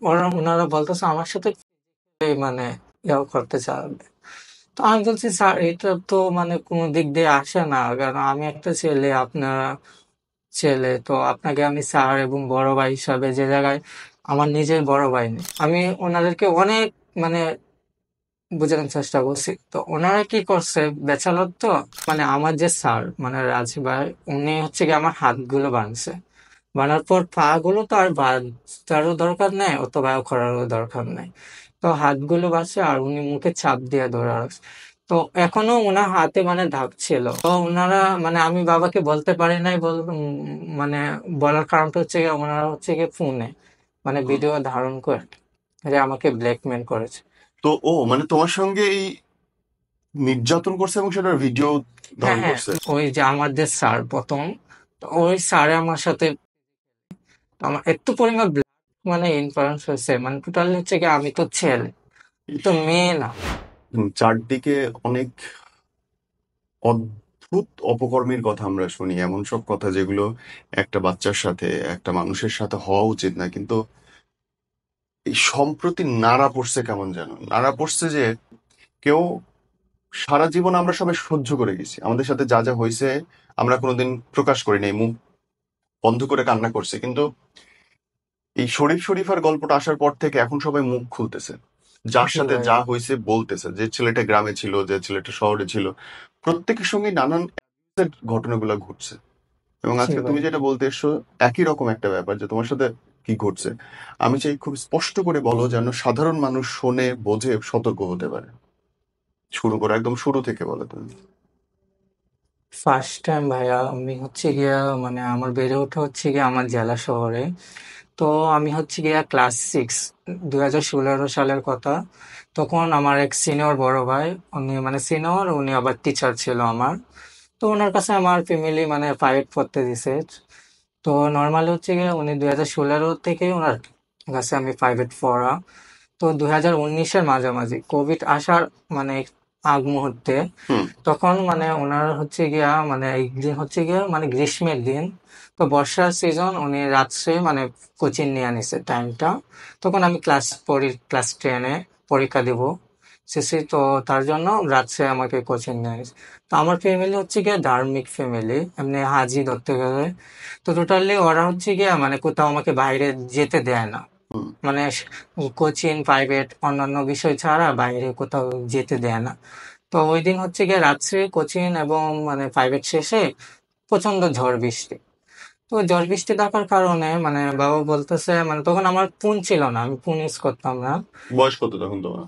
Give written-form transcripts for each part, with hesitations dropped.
ওনারা বলতেছে আমার সাথে মানে ইয়াও করতে চাবে। তো আমি বলছি স্যার এটা তো মানে কোনো দিক দিয়ে আসে না, কারণ আমি একটা ছেলে, আপনারা ছেলে, তো আপনাকে আমি স্যার এবং বড় ভাই হিসাবে যে জায়গায় আমার নিজের বড় ভাই নেই, আমি ওনাদেরকে অনেক মানে বোঝানোর চেষ্টা করছি। তো ওনারা কি করছে, ব্যাচেলর তো, মানে আমার যে স্যার মানে রাজ ভাই, উনি হচ্ছে কি আমার হাতগুলো বাঁধছে, বানার পর পা গুলো তো আর বাঁধারও দরকার নেই, অত ব্যয় করারও দরকার নেই। তো হাতগুলো বাঁচছে আর উনি মুখে চাপ দিয়ে ধরে রাখছে। তো এখনো ওনার হাতে মানে দাগ ছিল। তো ওনারা মানে আমি বাবাকে বলতে পারি নাই মানে বলার কারণটা হচ্ছে গিয়ে ওনারা হচ্ছে গিয়ে ফোনে মানে হুম। ভিডিও ধারণ করে যে আমাকে ব্ল্যাকমেল করেছে। তো ও মানে তোমার সঙ্গে এই নির্যাতন করছে এবং সেটার ভিডিও হ্যাঁ ধারণ হ্যাঁ, করছে? ওই যে আমাদের স্যার প্রথম, তো ওই স্যারে আমার সাথে আমার এত পরিমাণ মানে ইনফ্লুয়েন্স হয়েছে, মানে টোটালি হচ্ছে কি আমি তো ছেলে, ইস। তো মেয়ে না। চারদিকে অনেক অদ্ভুত অপকর্মের কথা আমরা শুনি, এমন সব কথা যেগুলো একটা বাচ্চার সাথে, একটা মানুষের সাথে হওয়া উচিত না, কিন্তু এই সম্প্রতি নাড়া পড়ছে কেমন যেন, নাড়া পড়ছে যে কেউ, সারা জীবন আমরা সবাই সহ্য করে গেছি, আমাদের সাথে যা যা হয়েছে আমরা কোনোদিন প্রকাশ করি নাই, মুখ বন্ধ করে কান্না করছে, কিন্তু এই শরীফ শরীফার গল্পটা আসার পর থেকে এখন সবাই মুখ খুলতেছে, যার জি সাথে ভাই। যা হয়েছে বলতেছে, যে ছেলেটা গ্রামে ছিল, যে ছেলেটা শহরে ছিল, প্রত্যেকের সঙ্গে নানান ঘটনাগুলো ঘটছে। এবং জি আজকে তুমি ভাই। যেটা বলতে এসছো, একই রকম একটা ব্যাপার যে তোমার সাথে কি ঘটছে, আমি চাই খুব স্পষ্ট করে বলো যেন সাধারণ মানুষ শোনে, বোঝে, সতর্ক হতে পারে। শুরু করো, একদম শুরু থেকে বলো তুমি। ফার্স্ট টাইম ভাইয়া আমি হচ্ছে গিয়া মানে আমার বেড়ে ওঠা হচ্ছে গিয়া আমার জেলা শহরে। তো আমি হচ্ছে গিয়া ক্লাস 6, 2016 সালের কথা। তখন আমার এক সিনিয়র বড় ভাই, উনি মানে সিনিয়র, উনি আবার টিচার ছিল আমার। তো ওনার কাছে আমার ফ্যামিলি মানে প্রাইভেট পড়তে দিছে। তো নর্মালি হচ্ছে গিয়ে উনি 2016 থেকে ওনার কাছে আমি প্রাইভেট পড়া। তো 2019-এর মাঝামাঝি কোভিড আসার মানে আগ মুহূর্তে, হুম। তখন মানে ওনার হচ্ছে গিয়া মানে একদিন হচ্ছে গিয়া মানে গ্রীষ্মের দিন, তো বর্ষার সিজন, উনি রাত্রে মানে কোচিং নিয়ে নিছে টাইমটা। তখন আমি ক্লাস 10-এ পরীক্ষা দিব শেষে, তো তার জন্য রাত্রে আমাকে কোচিং নিয়ে নিছে। তো আমার ফ্যামিলি হচ্ছে গিয়া ধার্মিক ফ্যামিলি, এমনি হাজি ধরতে গেলে। তো টোটালি ওরা হচ্ছে গিয়া মানে কোথাও আমাকে বাইরে যেতে দেয় না, হুম। মানে কোচিং প্রাইভেট অন্যান্য বিষয় ছাড়া বাইরে কোথাও যেতে দেয় না। তো ওই দিন হচ্ছে গিয়ে রাত্রে কোচিং এবং মানে প্রাইভেট শেষে প্রচন্ড ঝড় বৃষ্টি। তো ঝড় বৃষ্টি থাকার কারণে মানে বাবা বলতেছে, মানে তখন আমার ফোন ছিল না, আমি ফোন ইউজ করতাম না। বয়স কত তখন তোমার?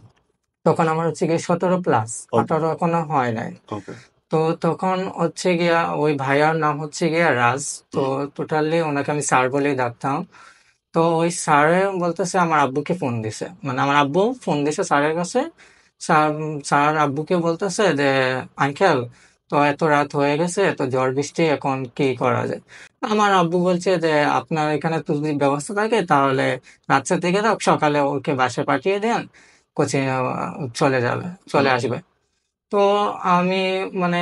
তখন আমার হচ্ছে গিয়ে 17+, ওকে। 18 এখনো হয় নাই। ওকে। তো তখন হচ্ছে গিয়া ওই ভাইয়ার নাম হচ্ছে গিয়া রাজ। তো হুম। টোটালি ওনাকে আমি স্যার বলেই ডাকতাম। তো ওই স্যারে বলতেছে আমার আব্বুকে ফোন দিছে, মানে আমার আব্বু ফোন দিছে স্যারের কাছে। স্যার স্যার আব্বুকে বলতেছে যে আঙ্কেল, তো এত রাত হয়ে গেছে, তো ঝড় বৃষ্টি, এখন কি করা যায়। আমার আব্বু বলছে যে আপনার এখানে তো যদি ব্যবস্থা থাকে তাহলে রাত্রে থেকে দাও, সকালে ওকে বাসায় পাঠিয়ে দেন, কোচিং চলে যাবে, হুম। চলে আসবে। তো আমি মানে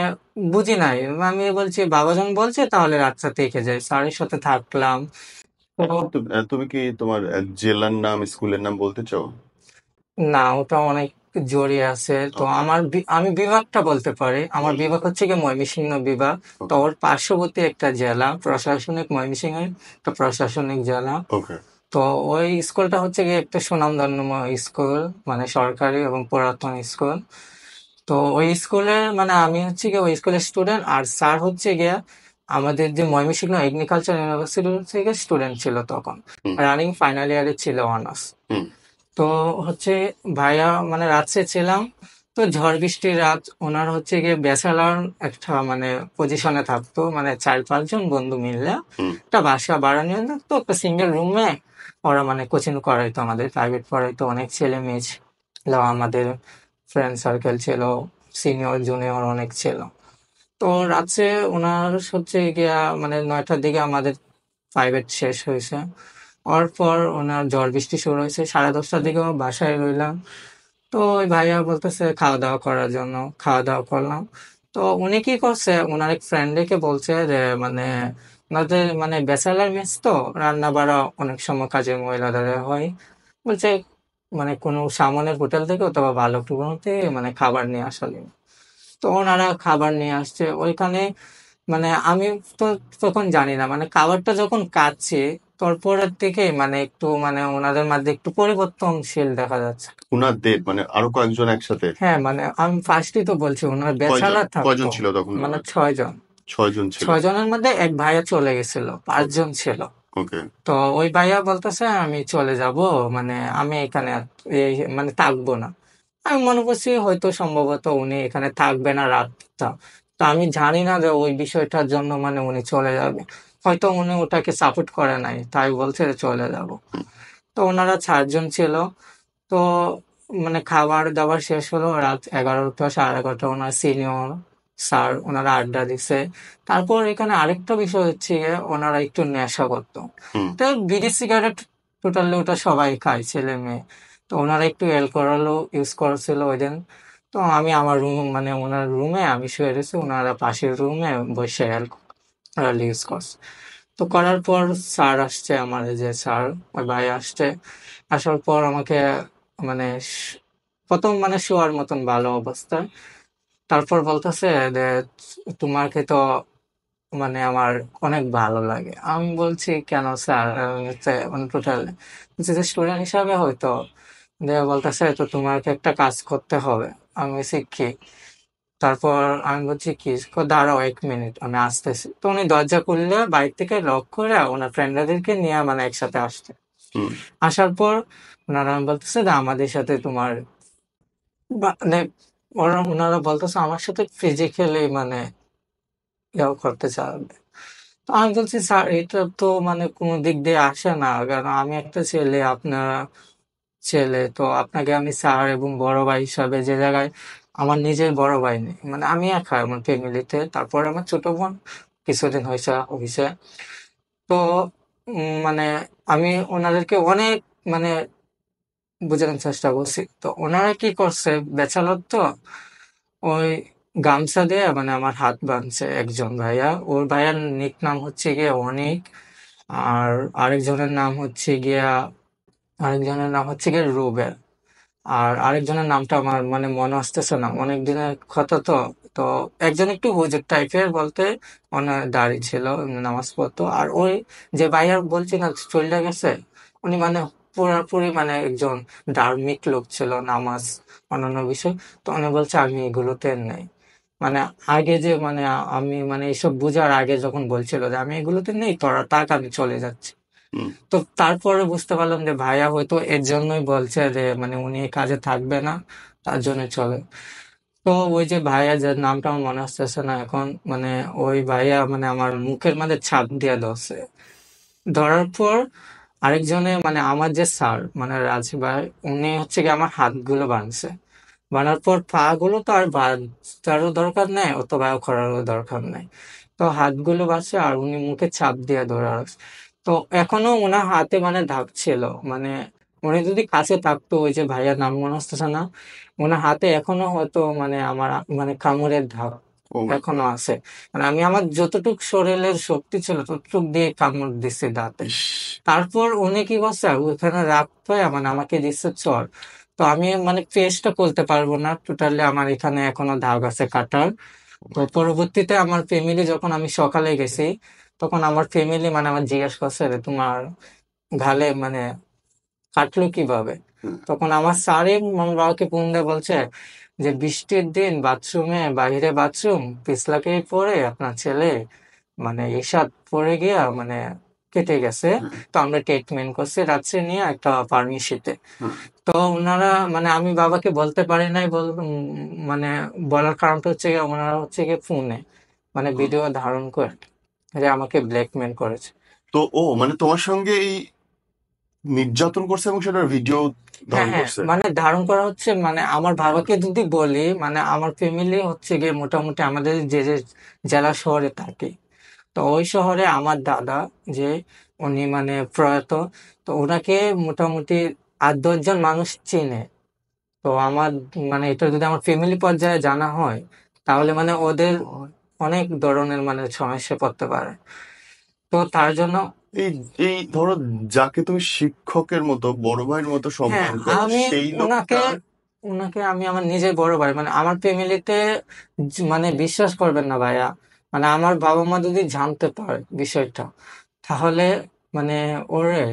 বুঝি নাই, আমি বলছি বাবা যখন বলছে তাহলে রাতটা থেকে যাই, স্যারের সাথে থাকলাম। তো তুমি কি তোমার জেলার নাম, স্কুলের নাম বলতে চাও? না, ওটা অনেক জড়িয়ে আছে। তো ওকে। আমার আমি বিভাগটা বলতে পারি, আমার বলো। বিভাগ হচ্ছে গিয়ে ময়মনসিংহ বিভাগ। তো ওকে। ওর পার্শ্ববর্তী একটা জেলা প্রশাসনিক, ময়মনসিংহের একটা প্রশাসনিক জেলা। ওকে। তো ওই স্কুলটা হচ্ছে গিয়ে একটা সুনামধন্য স্কুল, মানে সরকারি এবং পুরাতন স্কুল। তো ওই স্কুলের মানে আমি হচ্ছে গিয়ে ওই স্কুলের স্টুডেন্ট, আর স্যার হচ্ছে গিয়া আমাদের যে ময়মনসিংহ এগ্রিকালচার ইউনিভার্সিটি থেকে স্টুডেন্ট ছিল তখন, হুম। রানিং ফাইনাল ইয়ারে ছিল অনার্স। হুম। তো হচ্ছে ভাইয়া মানে রাত্রে ছিলাম। তো ঝড় বৃষ্টির রাত, ওনার হচ্ছে গিয়ে ব্যাচেলর একটা মানে পজিশনে থাকতো, মানে 4-5 জন বন্ধু মিলে হুম। একটা বাসা ভাড়া নিয়ে থাকতো, একটা সিঙ্গেল রুমে। ওরা মানে কোচিং করাইতো, আমাদের প্রাইভেট পড়াইতো, অনেক ছেলে মেয়ে ছিল, আমাদের ফ্রেন্ড সার্কেল ছিল, সিনিয়র জুনিয়র অনেক ছিল। তো রাত্রে ওনার হচ্ছে গিয়া মানে 9টার দিকে আমাদের প্রাইভেট শেষ হয়েছে। হওয়ার পর ওনার ঝড় বৃষ্টি শুরু হয়েছে, 10:30টার দিকে বাসায় রইলাম। তো ওই ভাইয়া বলতেছে খাওয়া দাওয়া করার জন্য, খাওয়া দাওয়া করলাম। তো উনি কি করছে, ওনার এক ফ্রেন্ডকে বলছে যে মানে ওনাদের মানে ব্যাচেলার মেস, তো রান্না বাড়া অনেক সময় কাজের মহিলাদের হয়। বলছে মানে কোনো সামনের হোটেল থেকে অথবা ভালো কোনো থেকে মানে খাবার নিয়ে আসলে। তো ওনারা খাবার নিয়ে আসছে ওইখানে, মানে আমি তো তখন জানি না, মানে খাবারটা যখন কাচ্ছি তারপরের থেকে মানে একটু মানে ওনাদের মধ্যে একটু পরিবর্তনশীল দেখা যাচ্ছে। উনাদের মানে আরো কয়েকজন একসাথে? হ্যাঁ, মানে আমি ফার্স্টই তো বলছি ওনার কয়জন ব্যাচেলার থাকতো, কয়জন ছিল তখন মানে ওরা? 6 জন। 6 জন ছিল। 6 জনের মধ্যে এক ভাইয়া চলে গেছিল, 5 জন ছিল। ওকে। তো ওই ভাইয়া বলতেছে আমি চলে যাব, মানে আমি এখানে এই মানে থাকবো না। আমি মনে করছি হয়তো সম্ভবত উনি এখানে থাকবে না রাতটা। তো আমি জানি না যে ওই বিষয়টার জন্য মানে উনি চলে যাবে, হয়তো উনি ওটাকে সাপোর্ট করে নাই তাই বলছে যে চলে যাব। তো ওনারা 4 জন ছিল। তো মানে খাবার দাবার শেষ হলো রাত 11টা 11:30, ওনার সিনিয়র স্যার ওনারা আড্ডা দিছে। তারপর এখানে আরেকটা বিষয় হচ্ছে গিয়ে ওনারা একটু নেশা করতো। হুম। তো বিড়ি সিগারেট টোটালি ওটা সবাই খায়, ছেলে মেয়ে। তো ওনারা একটু অ্যালকোহলও ইউজ করছিল ওই দিন। তো আমি আমার রুম মানে ওনার রুমে আমি শুয়ে রয়েছি, ওনারা পাশের রুমে বসে অ্যালকোহল ইউজ করছে। তো করার পর স্যার আসছে, আমার এই যে স্যার ওই ভাই আসছে। আসার পর আমাকে মানে প্রথম মানে শোয়ার মতন ভালো অবস্থায়, তারপর বলতেছে যে তোমাকে তো মানে আমার অনেক ভালো লাগে। আমি বলছি কেন স্যার, মানে টোটাল স্টুডেন্ট হিসাবে হয়তো। দিয়ে বলতেছে তো তোমাকে একটা কাজ করতে হবে। আমি বলছি কি? তারপর আমি বলছি কি? দাঁড়াও 1 মিনিট আমি আসতেছি। তো উনি দরজা খুললে বাইরে থেকে লক করে ওনার ফ্রেন্ডদেরকে নিয়ে মানে একসাথে আসছে। হুম। আসার পর ওনারা বলতেছে যে আমাদের সাথে তোমার মানে ওনারা বলতেছে আমার সাথে ফিজিক্যালি মানে ইয়াও করতে চাবে। তো আমি বলছি স্যার এটা তো মানে কোনো দিক দিয়ে আসে না, কারণ আমি একটা ছেলে, আপনারা ছেলে, তো আপনাকে আমি স্যার এবং বড় ভাই হিসাবে যে জায়গায় আমার নিজের বড় ভাই নেই, মানে আমি একা আমার ফ্যামিলিতে, তারপর আমার ছোট বোন কিছুদিন হয়েছে হয়েছে। তো মানে আমি ওনাদেরকে অনেক মানে বোঝানোর চেষ্টা করছি। তো ওনারা কি করছে, ব্যাচেলর তো ওই গামছা দিয়ে মানে আমার হাত বাঁধছে একজন ভাইয়া। ওর ভাইয়ার নিক নাম হচ্ছে গিয়ে অনিক। আর আরেকজনের নাম হচ্ছে গিয়া আরেকজনের নাম হচ্ছে গিয়ে রুবেল। আর আরেকজনের নামটা আমার মানে মনে আসতেছে না, অনেক দিনের কথা তো। তো একজন একটু হুজুর টাইপের বলতে, ওনার দাড়ি ছিল, নামাজ পড়তো। আর ওই যে ভাইয়ার বলছি না চলে গেছে, উনি মানে পুরোপুরি মানে একজন ধার্মিক লোক ছিল, নামাজ অন্যান্য বিষয়। তো উনি বলছে আমি এগুলোতে নেই, মানে আগে যে মানে আমি মানে এইসব বুঝার আগে যখন বলছিল যে আমি এগুলোতে নেই, তোরা তাক আমি চলে যাচ্ছি। হুম। তো তারপরে বুঝতে পারলাম যে ভাইয়া হয়তো এর জন্যই বলছে যে মানে উনি এই কাজে থাকবে না, তার জন্য চলে। তো ওই যে ভাইয়া, যে নামটা আমার মনে আসতেছে না এখন, মানে ওই ভাইয়া মানে আমার মুখের মধ্যে ছাপ দিয়ে ধরছে। ধরার পর আরেকজনে মানে আমার যে স্যার মানে রাজ ভাই, উনি হচ্ছে কি আমার হাতগুলো বাঁধছে। বানার পর পা গুলো তো আর বাঁধারও দরকার নেই, অত ব্যয় করারও দরকার নেই। তো হাতগুলো বাঁচছে আর উনি মুখে চাপ দিয়ে ধরে রাখছে। তো এখনো ওনার হাতে মানে দাগ ছিল, মানে উনি যদি কাছে থাকতো, ওই যে ভাইয়ার নাম মনে আসতেছে না, ওনার হাতে এখনো হয়তো মানে আমার মানে কামড়ের দাগ ও মাই এখনো গড। আছে। মানে আমি আমার যতটুক শরীরের শক্তি ছিল ততটুক দিয়ে কামড় দিচ্ছি দাঁতে। ইস। তারপর উনি কি করছে ওখানে রাগ পায় মানে আমাকে দিচ্ছে চর। তো আমি মানে পেস্টটা করতে পারবো না, টোটালি আমার এখানে এখনো দাগ আছে কাটার। ও তো মাই গড। পরবর্তীতে আমার ফ্যামিলি যখন আমি সকালে গেছি, তখন আমার ফ্যামিলি মানে আমার জিজ্ঞেস করছে "রে, তোমার গালে মানে কাটলো কিভাবে?" তখন আমার স্যারই আমার বাবাকে ফোন দিয়ে বলছে যে বৃষ্টির দিন বাথরুমে, বাইরে বাথরুম পিছলাকে পড়ে আপনার ছেলে মানে এসাদ পড়ে গিয়া মানে কেটে গেছে। তো আমরা ট্রিটমেন্ট করছি রাত্রে নিয়ে একটা ফার্মেসিতে। তো ওনারা মানে আমি বাবাকে বলতে পারি নাই মানে বলার কারণটা হচ্ছে গিয়ে ওনারা হচ্ছে গিয়ে ফোনে মানে ভিডিও ধারণ করে যে আমাকে ব্ল্যাকমেল করেছে। তো ও মানে তোমার সঙ্গে এই নির্যাতন করছে এবং সেটার ভিডিও হ্যাঁ, ধারণ হ্যাঁ, করছে? মানে ধারণ করা হচ্ছে, মানে আমার বাবাকে যদি বলি, মানে আমার ফ্যামিলি হচ্ছে গিয়ে মোটামুটি আমাদের যে জেলা শহরে থাকে। তো ওই শহরে আমার দাদা যে উনি মানে প্রয়াত, তো ওনাকে মোটামুটি 8-10 জন মানুষ চিনে। তো আমার মানে এটা যদি আমার ফ্যামিলি পর্যায়ে জানা হয়, তাহলে মানে ওদের অনেক ধরনের মানে সমস্যা পড়তে পারে। তো তার জন্য এই এই ধরো, যাকে তুমি শিক্ষকের মতো বড় ভাইয়ের মতো হ্যাঁ, সম্মান করো, আমি সেই ওনাকে লোকটা। ওনাকে আমি আমার নিজের বড় ভাই, মানে আমার ফ্যামিলিতে মানে বিশ্বাস করবেন না ভাইয়া, মানে আমার বাবা মা যদি জানতে পারে বিষয়টা, তাহলে মানে ওরে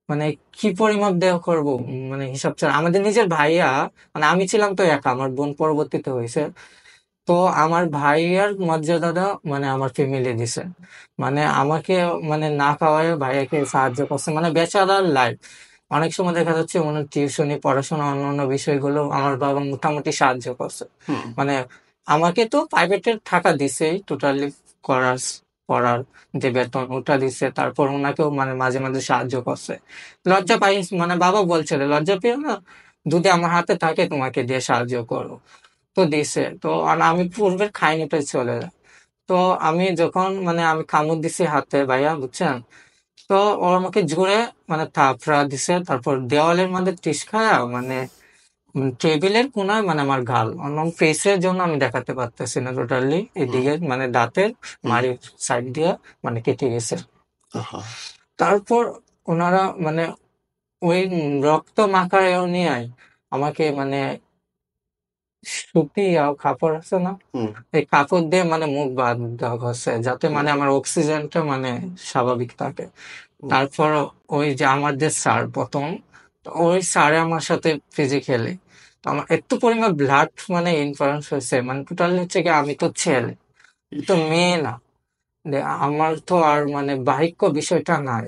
মানে কি পরিমাপ দেওয়া করবো, মানে হিসাব ছাড়া। আমাদের নিজের ভাইয়া, মানে আমি ছিলাম তো একা, আমার বোন পরবর্তীতে হয়েছে। তো আমার ভাইয়ার মর্যাদাটা মানে আমার ফ্যামিলি দিছে, মানে আমাকে মানে না খাওয়ায় ভাইয়াকে সাহায্য করছে, মানে বেচারার লাইফ। অনেক সময় দেখা যাচ্ছে ওনার টিউশনি, পড়াশোনা, অন্যান্য বিষয়গুলো আমার বাবা মোটামুটি সাহায্য করছে। হুম। মানে আমাকে তো প্রাইভেটের টাকা দিছেই টোটালি, করার পড়ার যে বেতন ওটা দিছে, তারপর ওনাকেও মানে মাঝে মাঝে সাহায্য করছে। লজ্জা পাই, মানে বাবা বলছিল লজ্জা পেও না, যদি আমার হাতে থাকে তোমাকে দিয়ে সাহায্য করো। তো দিছে তো, আর আমি পূর্বের খাইনিটা চলে যায়। তো আমি যখন মানে আমি কামড় দিছি হাতে ভাইয়া, বুঝছেন? তো ও আমাকে জোরে মানে থাপড়া দিছে, তারপর দেওয়ালের মধ্যে টিসকায়া মানে টেবিলের কোনায় মানে আমার গাল, অন্য ফেসের জন্য আমি দেখাতে পারতেছি না টোটালি, হুম। এদিকে মানে দাঁতের হুম। মাড়ির সাইড দিয়ে মানে কেটে গেছে। আহা। তারপর ওনারা মানে ওই রক্ত মাখা নিয়ে আমাকে মানে সুতি আর কাপড় আছে না, হুম। এই কাপড় দিয়ে মানে মুখ বাঁধ দেওয়া হচ্ছে, যাতে হুম। মানে আমার অক্সিজেনটা মানে স্বাভাবিক থাকে। হুম। তারপর ওই যে আমাদের স্যার প্রথম, তো ওই স্যারে আমার সাথে ফিজিক্যালি, তো আমার এত পরিমাণ ব্লাড মানে ইনফারেন্স হয়েছে, মানে টোটালি হচ্ছে কি আমি তো ছেলে, ইস। তো মেয়ে না। আমার তো আর মানে বাহিক্য বিষয়টা নাই,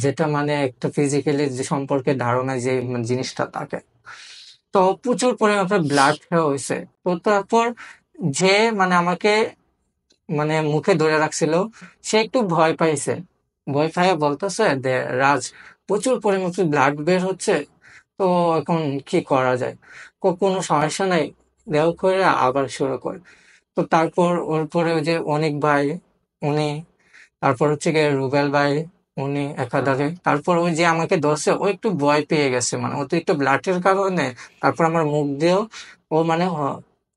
যেটা মানে একটা ফিজিক্যালি যে সম্পর্কে ধারণা যে মানে জিনিসটা থাকে। তো প্রচুর পরিমাণে ব্লাড হয়েছে। তো তারপর যে মানে আমাকে মানে মুখে ধরে রাখছিল, সে একটু ভয় পাইছে, ভয় পাইয়া বলতেছে যে রাজ, প্রচুর পরিমাণে ব্লাড বের হচ্ছে, তো এখন কি করা যায়? কোনো সমস্যা নাই, দেও করে আবার শুরু করে। তো তারপর ওর পরে ওই যে অনেক ভাই, উনি, তারপর হচ্ছে গিয়ে রুবেল ভাই, উনি একাধারে, তারপর ওই যে আমাকে ধরছে ও একটু ভয় পেয়ে গেছে, মানে ও তো একটু ব্লাডের কারণে। তারপর আমার মুখ দিয়েও ও মানে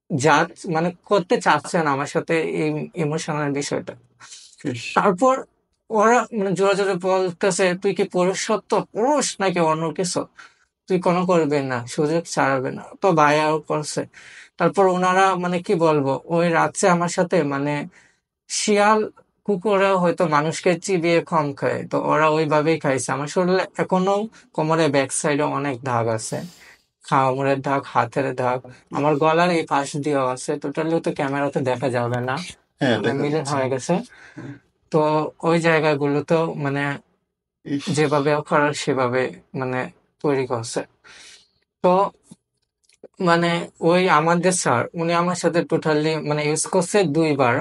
যা মানে করতে চাচ্ছে না আমার সাথে এই ইমোশনাল বিষয়টা। ইস। তারপর ওরা মানে জোরে জোরে বলতেছে, তুই কি পুরুষত্ব, পুরুষ নাকি অন্য কিছু, তুই কোনো করবে না, সুযোগ ছাড়বে না। তো ভাইয়াও করছে। তারপর ওনারা মানে কি বলবো, ওই রাত্রে আমার সাথে মানে শিয়াল কুকুরেও হয়তো মানুষকে চিবিয়ে কম খায়, তো ওরা ওইভাবেই খাইছে। আমার শরীরে এখনো কোমরে ব্যাক সাইডে অনেক দাগ আছে, কামড়ের দাগ, হাতের দাগ, আমার গলার এই পাশ দিয়েও আছে। টোটালি তো ক্যামেরাতে দেখা যাবে না, হ্যাঁ, মানে দেখা মিলিয়ন যাচ্ছে। হয়ে গেছে। হ্যাঁ। তো ওই জায়গাগুলোতেও মানে ইস। যেভাবে করার সেভাবে মানে তৈরি করছে। তো মানে ওই আমাদের স্যার উনি আমার সাথে টোটালি মানে ইউজ করছে 2 বার,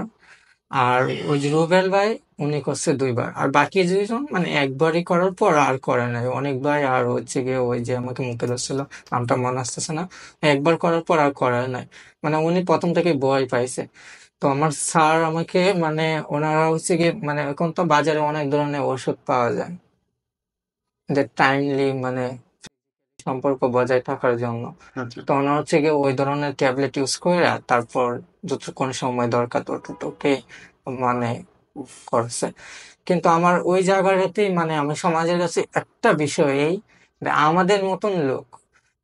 আর ওই যে রুবেল ভাই উনি করছে 2 বার, আর বাকি দুইজন মানে একবারই করার পর আর করে নাই। অনেক ভাই আর হচ্ছে গিয়ে ওই যে আমাকে মুখে ধরছিল, নামটা মনে আসতেছে না, একবার করার পর আর করে নাই। মানে উনি প্রথম থেকে ভয় পাইছে। তো আমার স্যার আমাকে মানে ওনারা হচ্ছে গিয়ে মানে এখন তো বাজারে অনেক ধরনের ওষুধ পাওয়া যায় যে টাইমলি মানে সম্পর্ক বজায় থাকার জন্য। আচ্ছা। তো ওনারা হচ্ছে গিয়ে ওই ধরনের ট্যাবলেট ইউজ করে তারপর যতক্ষণ সময় দরকার ততটুকুই মানে করছে। কিন্তু আমার ওই জায়গাটাতেই মানে আমি সমাজের কাছে একটা বিষয় এই যে আমাদের মতন লোক,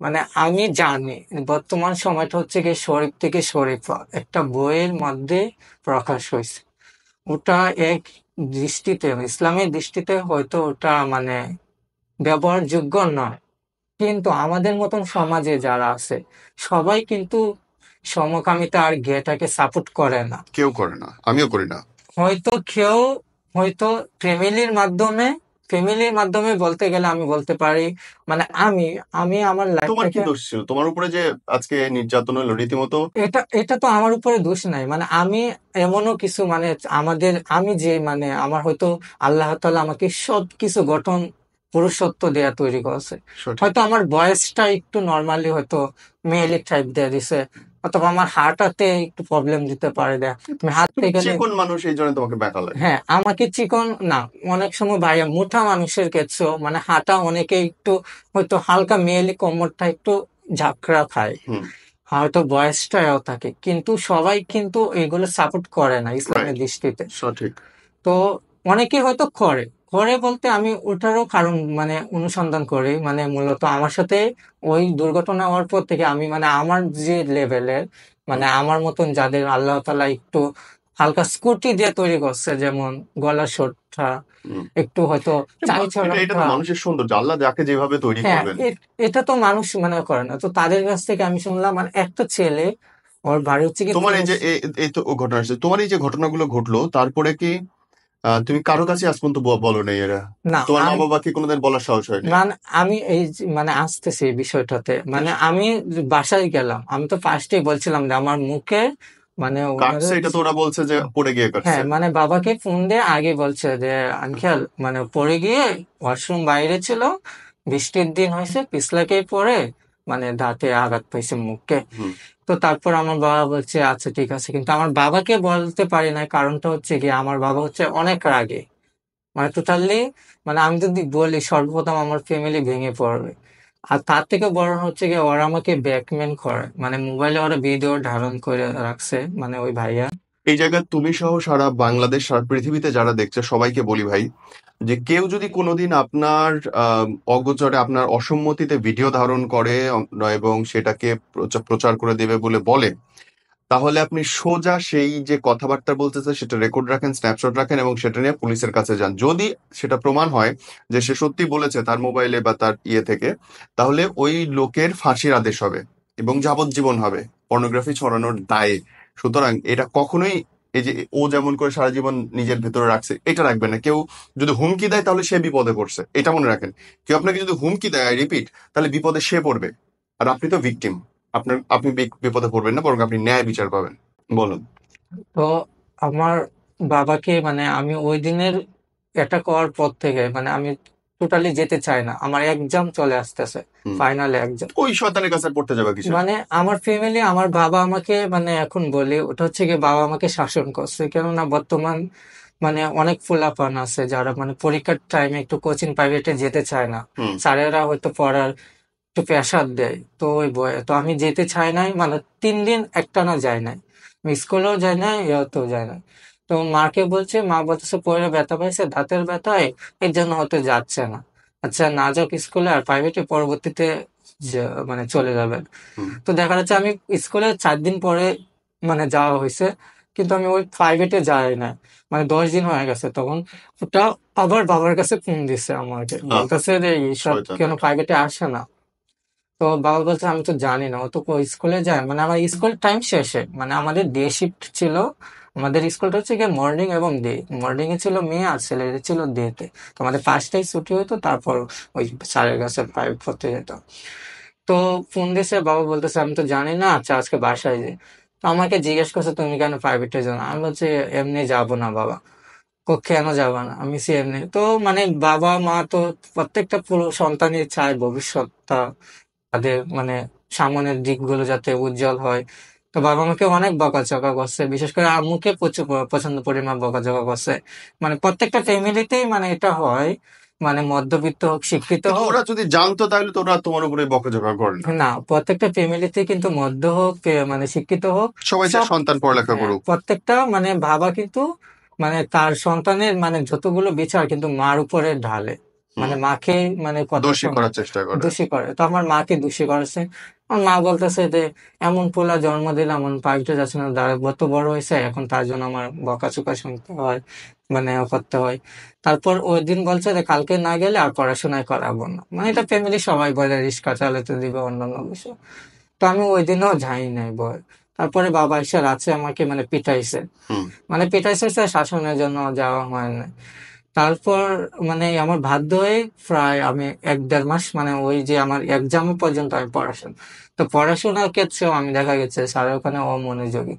মানে আমি জানি বর্তমান সময়টা হচ্ছে গিয়ে শরীফ থেকে শরীফা একটা বইয়ের মধ্যে প্রকাশ হয়েছে। ওটা এক দৃষ্টিতে, ইসলামের দৃষ্টিতে হয়তো ওটা মানে ব্যবহারযোগ্য নয়, কিন্তু আমাদের মতন সমাজে যারা আছে সবাই কিন্তু সমকামিতা আর গেটাকে সাপোর্ট করে না। কেউ করে না, আমিও করি না। হয়তো কেউ, হয়তো ফ্যামিলির মাধ্যমে, ফ্যামিলির মাধ্যমে বলতে গেলে আমি বলতে পারি মানে আমি আমি আমার তোমার কি লাইফটাকে, দোষ ছিল তোমার উপরে যে আজকে নির্যাতন হলো রীতিমতো? এটা এটা তো আমার উপরে দোষ নাই, মানে আমি এমনও কিছু মানে আমাদের আমি যে মানে আমার হয়তো আল্লাহ তাআলা আমাকে সব কিছু গঠন পুরুষত্ব দেয়া তৈরি করেছে। সঠিক। হয়তো আমার বয়সটা একটু নর্মালি হয়তো মেয়েলি টাইপ দিয়ে দিছে, অথবা আমার হার্টে একটু প্রবলেম দিতে পারে দেয়া, তুমি হাঁটতে তুমি গেলে। চিকন মানুষ, এই জন্য তোমাকে ব্যাকা লাগে। হ্যাঁ, আমাকে চিকন না, অনেক সময় ভাইয়া মোটা মানুষের ক্ষেত্রেও মানে হাঁটা অনেকে একটু হয়তো হালকা মেয়েলি কোমরটা একটু ঝাঁকড়া খায়, হুম। হয়তো বয়সটাও থাকে, কিন্তু সবাই কিন্তু এগুলো সাপোর্ট করে না ইসলামের রাইট। দৃষ্টিতে। সঠিক। তো অনেকে হয়তো করে, পরে বলতে আমি ওটারও কারণ মানে অনুসন্ধান করি, মানে মূলত আমার সাথে ওই দুর্ঘটনা হওয়ার পর থেকে আমি মানে আমার যে লেভেলের, মানে হুম, আমার মতন যাদের আল্লাহ তাআলা একটু হালকা স্কুটি দিয়ে তৈরি করছে, যেমন গলা সরটা, হুম। একটু হয়তো চাই এটা তো চড়াটা। মানুষের সৌন্দর্য, আল্লাহ যাকে যেভাবে তৈরি হ্যাঁ, করবেন। এটা তো মানুষ মানে করে না। তো তাদের কাছ থেকে আমি শুনলাম, মানে একটা ছেলে, ওর বাড়ি হচ্ছে কি তোমার এই ফিনিশ। যে এই তো ঘটনা আসছে, তোমার এই যে ঘটনাগুলো ঘটলো তারপরে কি তুমি কারো কাছে আজ পর্যন্ত বলো নাই এরা? না তোমার মা আমি, বাবা কি কোনোদিন বলার সাহস হয় নাই? মানে আমি এই মানে আসতেছি এই বিষয়টাতে, মানে আমি বাসায় গেলাম, আমি তো ফার্স্টেই বলছিলাম যে আমার মুখে মানে কাটছে ওনাদের, এটা তো ওরা বলছে যে পড়ে গিয়ে কাটছে। হ্যাঁ মানে বাবাকে ফোন দিয়ে আগে বলছে যে আঙ্কেল মানে পড়ে গিয়ে ওয়াশরুম বাইরে ছিল, বৃষ্টির দিন হয়েছে, পিছলাকে পড়ে মানে দাঁতে আঘাত পাইছে মুখে। হুম। তো তারপর আমার বাবা বলছে আচ্ছা ঠিক আছে, কিন্তু আমার বাবাকে বলতে পারি না, কারণটা হচ্ছে কি আমার বাবা হচ্ছে অনেক রাগে, মানে টোটালি, মানে আমি যদি বলি সর্বপ্রথম আমার ফ্যামিলি ভেঙে পড়বে। আর তার থেকে বড় হচ্ছে কি ওরা আমাকে ব্যাকমেন করে, মানে মোবাইলে ওরা ভিডিও ধারণ করে রাখছে, মানে ওই ভাইয়া। এই জায়গায় তুমি সহ সারা বাংলাদেশ, সারা পৃথিবীতে যারা দেখছে সবাইকে বলি ভাই, যে কেউ যদি কোনোদিন আপনার আহ, অগোচরে আপনার অসম্মতিতে ভিডিও ধারণ করে এবং সেটাকে প্রচার করে দেবে বলে বলে, তাহলে আপনি সোজা সেই যে কথাবার্তা বলতেছে সেটা রেকর্ড রাখেন, স্ন্যাপশট রাখেন এবং সেটা নিয়ে পুলিশের কাছে যান। যদি সেটা প্রমাণ হয় যে সে সত্যি বলেছে তার মোবাইলে বা তার ইয়ে থেকে, তাহলে ওই লোকের ফাঁসির আদেশ হবে এবং যাবজ্জীবন হবে পর্নোগ্রাফি ছড়ানোর দায়ে। সুতরাং এটা কখনোই, এই যে ও যেমন করে সারা জীবন নিজের ভেতরে রাখছে, এটা রাখবেন না। কেউ যদি হুমকি দেয় তাহলে সে বিপদে পড়ছে, এটা মনে রাখেন। কেউ আপনাকে যদি হুমকি দেয়, রিপিট, তাহলে বিপদে সে পড়বে, আর আপনি তো ভিকটিম। আপনি বিপদে পড়বেন না, বরং আপনি ন্যায় বিচার পাবেন। বলুন। তো আমার বাবাকে মানে আমি ওই দিনের এটা করার পর থেকে মানে আমি টোটালি যেতে চাই না, আমার এক্সাম চলে আসতেছে, হুম। Final exam. ওই শয়তানের কাছে আর পড়তে যাবে কিসের? মানে আমার ফ্যামিলি, আমার বাবা আমাকে মানে এখন বলি ওটা হচ্ছে কি বাবা আমাকে শাসন করছে, কেননা বর্তমান মানে অনেক ফুলাফান আছে যারা মানে পরীক্ষার টাইমে একটু কোচিং প্রাইভেটে যেতে চায় না, হুম। স্যারেরা হয়তো পড়ার একটু প্রেশার দেয়, তো ওই বয়ে তো আমি যেতে চাই নাই, মানে 3 দিন একটানা যাই নাই, আমি স্কুলেও যাই নাই, ইয়েতেও যাই নাই। তো মাকে বলছে, মা বলতেছে পরে ব্যথা পাইছে দাঁতের ব্যথায়, এর জন্য হয়তো যাচ্ছে না। আচ্ছা না যাক স্কুলে, আর প্রাইভেটে পরবর্তীতে মানে চলে যাবে। হুম। তো দেখা যাচ্ছে আমি স্কুলে 4 দিন পরে মানে যাওয়া হয়েছে, কিন্তু আমি ওই প্রাইভেটে যাই না, মানে 10 দিন হয়ে গেছে তখন। ওটা আবার বাবার কাছে ফোন দিছে আমাকে, আহ, বলতেছে যে এইসব শয়তান কেন বেটা। প্রাইভেটে আসে না। তো বাবা বলছে আমি তো জানি না, ও তো স্কুলে যায়, মানে আমার স্কুল টাইম শেষে, মানে আমাদের ডে শিফট ছিল, আমাদের স্কুলটা হচ্ছে গিয়ে মর্নিং এবং ডে, মর্নিং এ ছিল মেয়ে আর ছেলেদের ছিল ডে তে। তো আমাদের 5টায় ছুটি হতো, তারপর ওই স্যারের কাছে প্রাইভেট পড়তে যেত। তো ফোন দিছে, বাবা বলতেছে আমি তো জানি না, আচ্ছা আজকে বাসায় যে। তো আমাকে জিজ্ঞেস করছে তুমি কেন প্রাইভেটে যাও না, আমি বলছি এমনি যাবো না বাবা। কেন যাবা না, আমি সে এমনি তো, মানে বাবা মা তো প্রত্যেকটা পুরো সন্তানই চায় ভবিষ্যৎটা তাদের মানে সামনের দিকগুলো যাতে উজ্জ্বল হয়। তো বাবা আমাকে অনেক বকাঝকা করছে, বিশেষ করে আম্মুকে প্রচুর প্রচন্ড পরিমাণ বকাঝকা করছে। মানে প্রত্যেকটা ফ্যামিলিতেই মানে এটা হয়, মানে মধ্যবিত্ত হোক শিক্ষিত কিন্তু হোক, ওরা যদি জানতো তাহলে তো ওরা তোমার উপরে বকাঝকা করে না। না প্রত্যেকটা ফ্যামিলিতে কিন্তু মধ্য হোক মানে শিক্ষিত হোক, সবাই চায় সব, সন্তান পড়ালেখা হ্যাঁ করুক। প্রত্যেকটা মানে বাবা কিন্তু মানে তার সন্তানের মানে যতগুলো বিচার কিন্তু মার উপরে ঢালে, হুম। মানে মাকে মানে কথা দোষী শোনায়, করার চেষ্টা করে। দোষী করে। তো আমার মাকে দোষী করেছে, আমার মা বলতেছে যে এমন পোলা জন্ম দিলাম, এমন পাল্টে যাচ্ছে না, দাঁড়া কত বড় হয়েছে এখন, তার জন্য আমার বকাচকা শুনতে হয়, মানে করতে হয়। তারপর ওই দিন বলছে যে কালকে না গেলে আর পড়াশোনায় করাবো না, মানে এটা ফ্যামিলি সবাই বলে রিক্সা চালাতে দিবে অন্যান্য বিষয়। তো আমি ওই দিনও যাই নাই বল। তারপরে বাবা এসে রাতে আমাকে মানে পিটাইছে, হুম। মানে পিটাইছে সে শাসনের জন্য যাওয়া হয় না। তারপর মানে আমার বাধ্য হয়ে প্রায় আমি 1-1.5 মাস মানে ওই যে আমার এক্সাম পর্যন্ত আমি পড়াশোনা, তো পড়াশোনার ক্ষেত্রেও আমি দেখা গেছে স্যারের ওখানে অমনোযোগী।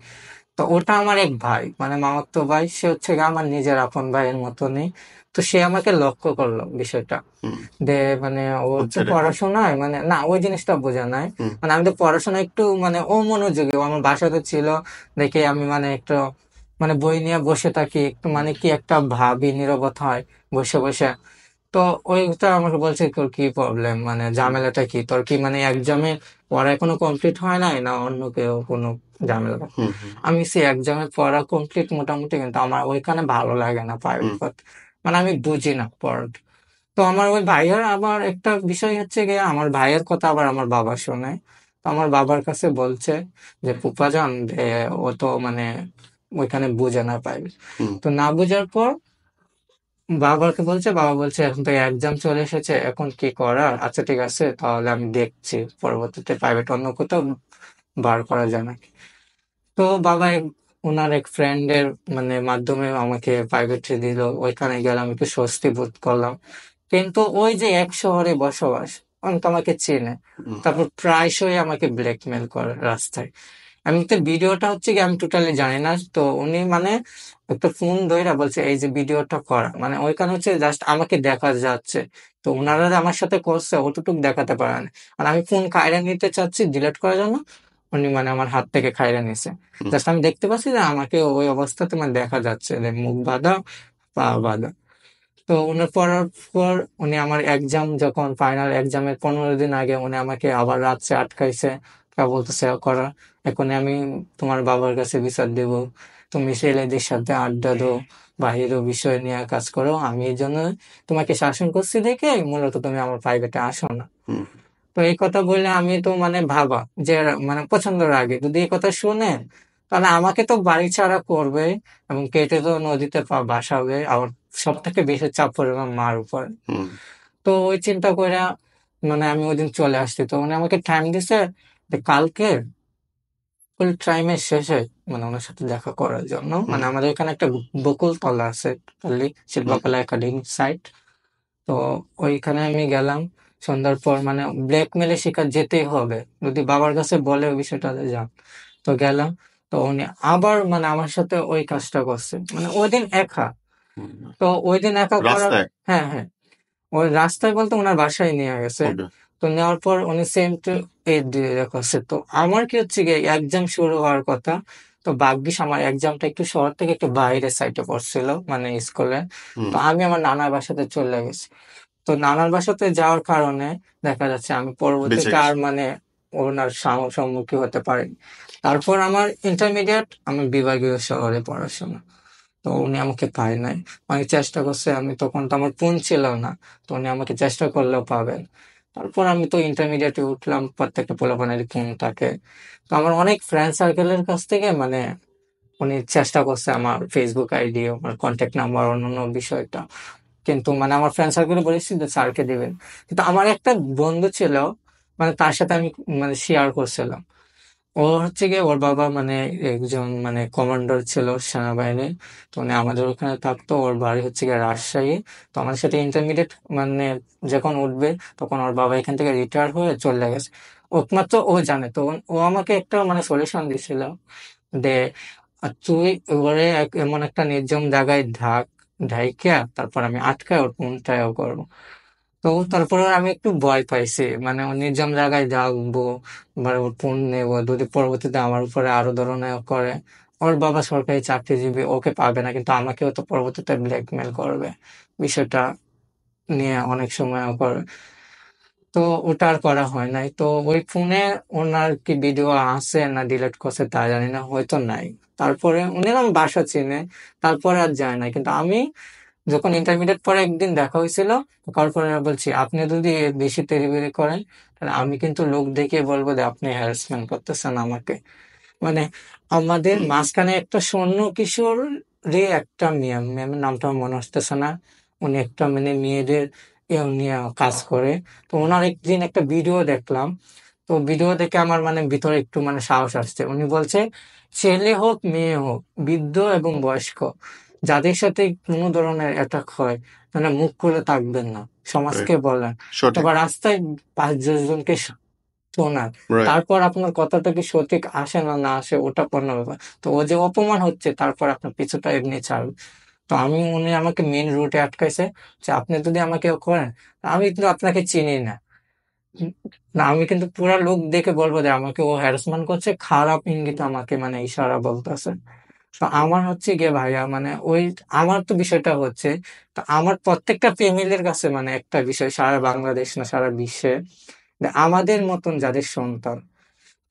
তো ওটা আমার এক ভাই মানে মামাতো ভাই, সে হচ্ছে গিয়ে আমার নিজের আপন ভাইয়ের মতনই। তো সে আমাকে লক্ষ্য করলো বিষয়টা, হুম। যে মানে ওর তো হচ্ছে রে। পড়াশোনায় মানে না ওই জিনিসটা বোঝা নাই, হুম। মানে আমি তো পড়াশোনা একটু মানে অমনোযোগী, ও আমার বাসাতে ছিল দেখে আমি মানে একটু মানে বই নিয়ে বসে থাকি, একটু মানে কি একটা ভাবি নীরবতা হয় বসে বসে। তো ওইটা আমাকে বলছে তোর কি প্রবলেম, মানে হুম। ঝামেলাটা কি তোর, কি মানে এক্সামে পড়া এখনো কমপ্লিট হয় নাই না অন্য কেউ কোনো ঝামেলা? হুম। আমি সে এক্সামে পড়া কমপ্লিট মোটামুটি, কিন্তু আমার ওইখানে ভালো লাগে না প্রাইভেট হুম। পড়তে। মানে আমি বুঝি না পড়। তো আমার ওই ভাইয়ের আবার একটা বিষয় হচ্ছে গিয়ে, আমার ভাইয়ের কথা আবার আমার বাবা শোনে। তো আমার বাবার কাছে বলছে যে ফুফাজান ও তো মানে ওইখানে বুঝে না পাইবে। হুম তো না বুঝার পর বাবাকে বলছে, বাবা বলছে এখন তো এক্সাম চলে এসেছে, এখন কি করার, আচ্ছা ঠিক আছে তাহলে আমি দেখছি পরবর্তীতে প্রাইভেট অন্য কোথাও বার করা যায় নাকি। তো বাবা ওনার এক ফ্রেন্ডের মানে মাধ্যমে আমাকে প্রাইভেটে দিল, ওইখানে গেলাম, একটু স্বস্তি বোধ করলাম। কিন্তু ওই যে এক শহরে বসবাস, অনেকে আমাকে চেনে, হুম তারপর প্রায়শই আমাকে ব্ল্যাকমেল করে রাস্তায়। আমি তো ভিডিওটা হচ্ছে কি আমি টোটালি জানি না, তো উনি মানে একটা ফোন ধইরা বলছে এই যে ভিডিওটা করা, মানে ওইখানে হচ্ছে জাস্ট আমাকে দেখা যাচ্ছে। তো ওনারা যে আমার সাথে করছে অতটুকু দেখাতে পারে না। আর আমি ফোন কাইরা নিতে চাচ্ছি ডিলিট করার জন্য, উনি মানে আমার হাত থেকে খাইরা নিছে। হুম জাস্ট আমি দেখতে পাচ্ছি যে আমাকে ওই অবস্থাতে মানে দেখা যাচ্ছে যে মুখ বাঁধা, পা বাঁধা। তো উনি পড়ার পর উনি আমার এক্সাম, যখন ফাইনাল এক্সামের 15 দিন আগে উনি আমাকে আবার রাত্রে আটকাইছে। তা বলতেছে করা, এখন আমি তোমার বাবার কাছে বিচার দেব, তুমি ছেলেদের সাথে আড্ডা দাও, বাহিরের বিষয় নিয়ে কাজ করো, আমি এই জন্য তোমাকে শাসন করছি দেখে মূলত তুমি আমার প্রাইভেটে আসো না। হুম তো এই কথা বললে আমি তো মানে ভাবা যে মানে পছন্দের আগে যদি এই কথা শুনে, তাহলে আমাকে তো বাড়ি ছাড়া করবে, এবং কেটে তো নদীতে ভাসাবে। আবার সব থেকে বেশি চাপ পড়বে আমার মার উপর। হুম তো ওই চিন্তা করে মানে আমি ওই দিন চলে আসছি। তো উনি আমাকে টাইম দিছে যে কালকে ওই টাইমের শেষে মানে ওনার সাথে দেখা করার জন্য। হুম মানে আমাদের এখানে একটা বকুলতলা আছে, হুম শিল্পকলা একাডেমি সাইট। তো ওইখানে আমি গেলাম সন্ধ্যার পর, মানে ব্ল্যাকমেলের শিকার যেতেই হবে, যদি বাবার কাছে বলে ওই বিষয়টা যান। তো গেলাম। তো উনি আবার মানে আমার সাথে ওই কাজটা করছে, মানে ওই দিন একা। হুম। তো ওই দিন একা করার, রাস্তায়। হ্যাঁ হ্যাঁ, ওই রাস্তায় বলতে ওনার বাসায় নিয়ে গেছে। ওকে। তো নেওয়ার পর উনি সেম টু এইট দিয়ে করছে। তো আমার কি হচ্ছে গিয়ে এক্সাম শুরু হওয়ার কথা। তো ভাগ্যিস আমার এক্সামটা একটু শহর থেকে একটু বাইরের সাইডে পড়ছিল, মানে স্কুলে। হুম তো আমি আমার নানার বাসাতে চলে গেছি। তো নানার বাসাতে যাওয়ার কারণে দেখা যাচ্ছে আমি বেঁচে পরবর্তীতে আর গেছে। মানে ওনার সম্মুখীন হতে পারিনি। তারপর আমার ইন্টারমিডিয়েট আমি বিভাগীয় শহরে পড়াশোনা। তো উনি আমাকে পায় নাই, অনেক চেষ্টা করছে, আমি তখন তো আমার ফোন ছিল না। তো উনি আমাকে চেষ্টা করলেও পাবেন। তারপর আমি তো ইন্টারমিডিয়েটে উঠলাম, প্রত্যেকটা পোলাপানের ফোন থাকে। তো আমার অনেক ফ্রেন্ড সার্কেলের কাছ থেকে মানে উনি চেষ্টা করছে আমার ফেসবুক আইডি, আমার কন্ট্যাক্ট নাম্বার, অন্যান্য বিষয়টা। কিন্তু মানে আমার ফ্রেন্ড সার্কেলে বলেছি যে স্যারকে দিবেন। কিন্তু আমার একটা বন্ধু ছিল, মানে তার সাথে আমি মানে শেয়ার করছিলাম। ও হচ্ছে গিয়ে ওর বাবা মানে একজন মানে কমান্ডার ছিল সেনাবাহিনী। তো উনি আমাদের ওখানে থাকতো, ওর বাড়ি হচ্ছে গিয়ে রাজশাহী। তো আমার সাথে ইন্টারমিডিয়েট মানে যখন উঠবে, তখন ওর বাবা এখান থেকে রিটায়ার হয়ে চলে গেছে। একমাত্র ও জানে। তো ও আমাকে একটা মানে সলিউশন দিছিল যে তুই ওরে এমন একটা নির্জন জায়গায় ঢাইকা তারপর আমি আটকায় ওর ফোনটাও করবো। তো তারপরে আমি একটু ভয় পাইছি, মানে ও নির্জন জায়গায় যাবো, বা ওর ফোন নেবো, যদি পরবর্তীতে আমার উপরে আরো ধরনের করে। ওর বাবা সরকারি চাকরিজীবী, ওকে পাবে না, কিন্তু আমাকেও তো পরবর্তীতে ব্ল্যাকমেল করবে, বিষয়টা নিয়ে অনেক সময় করে। তো ওটা আর করা হয় নাই। তো ওই ফোনে ওনার কি ভিডিও আছে না ডিলিট করছে তা জানি না, হয়তো নাই। তারপরে উনি আমার বাসা চিনে, তারপরে আর যায় না। কিন্তু আমি যখন ইন্টারমিডিয়েট পরে একদিন দেখা হয়েছিল, তারপরে আমি বলছি আপনি যদি বেশি তেড়িবেড়ি করেন, তাহলে আমি কিন্তু লোক দেখিয়ে বলবো যে আপনি হ্যারাসমেন্ট করতেছেন আমাকে। মানে আমাদের মাঝখানে একটা স্বর্ণ কিশোর রে একটা ম্যামের নামটা আমার মনে আসতেছে না, উনি একটা মানে মেয়েদের নিয়ে কাজ করে। তো ওনার একদিন একটা ভিডিও দেখলাম। তো ভিডিও দেখে আমার মানে ভিতরে একটু মানে সাহস আসছে। উনি বলছে ছেলে হোক মেয়ে হোক, বৃদ্ধ এবং বয়স্ক, যাদের সাথে কোনো ধরনের অ্যাটাক হয়, তাহলে মুখ খুলে থাকবেন না, রাইট। সমাজকে বলেন, সঠিক। অথবা রাস্তায় 5-10 জনকে শোনান। রাইট। তারপর আপনার কথাটা কি সঠিক আসে না না আসে ওটা অন্য ব্যাপার। তো ও যে অপমান হচ্ছে, তারপর আপনার পিছুটা এমনি ছাড়বে। তো উনি আমাকে মেন রুটে আটকাইছে যে আপনি যদি আমাকে করেন, আমি কিন্তু আপনাকে চিনি না। উম, না আমি কিন্তু পুরা লোক দেখে বলবো যে আমাকে ও হ্যারাসমেন্ট করছে, খারাপ ইঙ্গিত আমাকে মানে ইশারা বলতেছে। তো আমার হচ্ছে গিয়ে ভাইয়া মানে ওই আমার তো বিষয়টা হচ্ছে, তো আমার প্রত্যেকটা ফ্যামিলির কাছে মানে একটা বিষয়, সারা বাংলাদেশ না সারা বিশ্বে, যে আমাদের মতন যাদের সন্তান,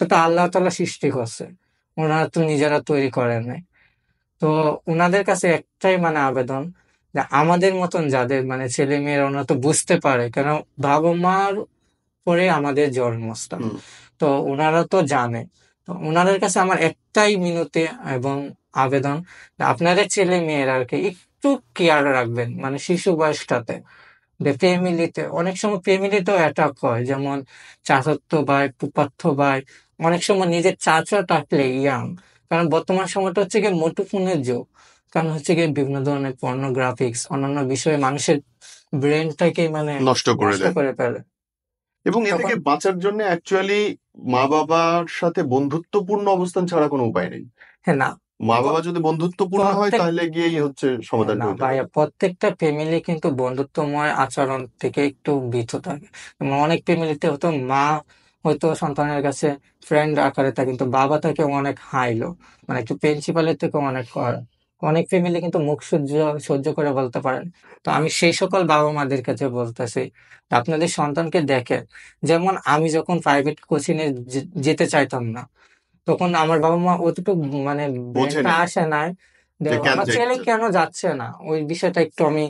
তো আল্লাহ তাআলা সৃষ্টি করছে, ওনারা তো নিজেরা তৈরি করেন নাই। তো ওনাদের কাছে একটাই মানে আবেদন যে আমাদের মতন যাদের মানে ছেলে মেয়েরা ওনারা তো বুঝতে পারে, কেন বাবা মার পরে আমাদের জন্মস্থান। হুম। তো ওনারা তো জানে। তো ওনাদের কাছে আমার একটাই মিনতি এবং আবেদন, যে আপনাদের ছেলে মেয়েরাকে একটু কেয়ার রাখবেন মানে শিশু বয়সটাতে। যে ফ্যামিলিতে অনেক সময় ফ্যামিলিতেও অ্যাটাক হয়, যেমন চাচাতো ভাই, ফুফাতো ভাই, অনেক সময় নিজের চাচা থাকলে ইয়াং। কারণ বর্তমান সময়টা হচ্ছে গিয়ে মুঠোফোনের যুগ। কারণ হচ্ছে গিয়ে বিভিন্ন ধরনের পর্নোগ্রাফিক্স অন্যান্য বিষয়ে মানুষের ব্রেনটাকে মানে নষ্ট করে নষ্ট দেয়। করে ফেলে। এবং এ তখন থেকে বাঁচার জন্য অ্যাকচুয়ালি মা বাবার সাথে বন্ধুত্বপূর্ণ অবস্থান ছাড়া কোনো উপায় নেই। হ্যাঁ না, মা বাবা যদি বন্ধুত্বপূর্ণ হয় প্রত্যেক তাহলে গিয়েই হচ্ছে সমাধানটা না হইতে পারে। ভাইয়া, প্রত্যেকটা ফ্যামিলি কিন্তু বন্ধুত্বময় আচরণ থেকে একটু ভীত থাকে। যেমন অনেক ফ্যামিলিতে হয়তো মা হয়তো সন্তানের কাছে ফ্রেন্ড আকারে থাকে, কিন্তু বাবা তাকে অনেক হাইলো, মানে একটু প্রিন্সিপালের থেকে অনেক কড়া। অনেক ফ্যামিলি কিন্তু মুখ সহ্য সহ্য করে বলতে পারেন। তো আমি সেই সকল বাবা মাদের কাছে বলতেছি, আপনাদের সন্তানকে দেখে, যেমন আমি যখন প্রাইভেট কোচিং এ যেতে চাইতাম না, তখন আমার বাবা মা অতটুকু মানে বোঝে ব্রেনটা নাই আসে নাই যে যে কেন আমার ছেলে যাইতেছে। কেন যাচ্ছে না, ওই বিষয়টা একটু আমি